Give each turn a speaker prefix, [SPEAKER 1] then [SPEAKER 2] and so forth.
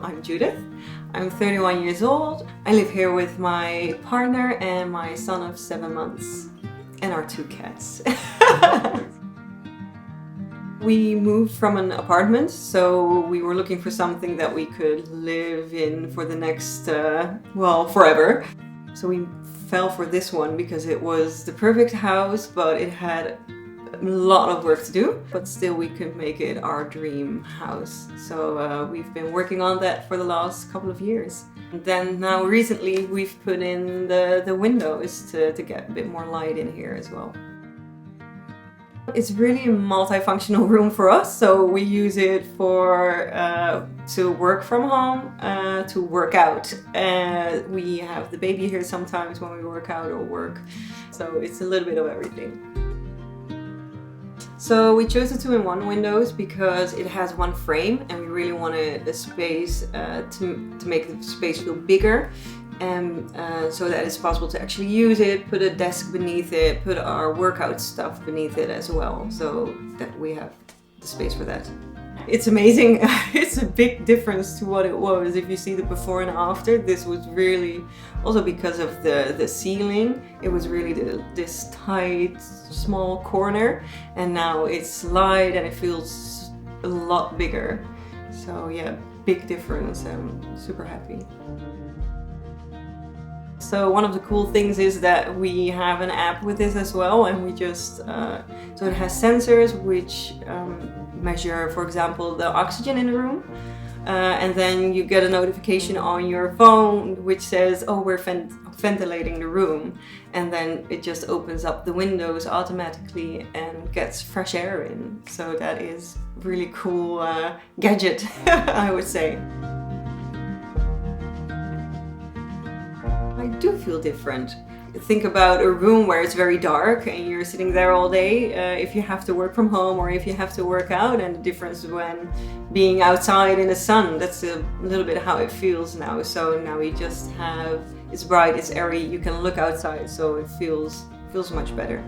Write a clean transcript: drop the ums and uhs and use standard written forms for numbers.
[SPEAKER 1] I'm Judith. I'm 31 years old. I live here with my partner and my son of 7 months and our 2 cats. We moved from an apartment, so we were looking for something that we could live in for the next, forever. So we fell for this one because it was the perfect house, but it had a lot of work to do, but still we could make it our dream house. So we've been working on that for the last couple of years. And then now recently we've put in the windows to get a bit more light in here as well. It's really a multifunctional room for us, so we use it for to work from home, to work out. We have the baby here sometimes when we work out or work, so it's a little bit of everything. So we chose the 2-in-1 windows because it has one frame and we really wanted a space to make the space feel bigger, and so that it's possible to actually use it, put a desk beneath it, put our workout stuff beneath it as well, so that we have the space for that. It's amazing. It's a big difference to what it was. If you see the before and after, this was really, also because of the ceiling, it was really this tight, small corner, and now it's light and it feels a lot bigger. So yeah, big difference. I'm super happy. So one of the cool things is that we have an app with this as well, and we just, so it has sensors which measure, for example, the oxygen in the room, and then you get a notification on your phone which says, oh, we're ventilating the room, and then it just opens up the windows automatically and gets fresh air in. So that is a really cool gadget, I would say. I do feel different. Think about a room where it's very dark and you're sitting there all day, if you have to work from home or if you have to work out, and the difference when being outside in the sun. That's a little bit how it feels now. So now we just have, it's bright, it's airy, you can look outside, so it feels much better.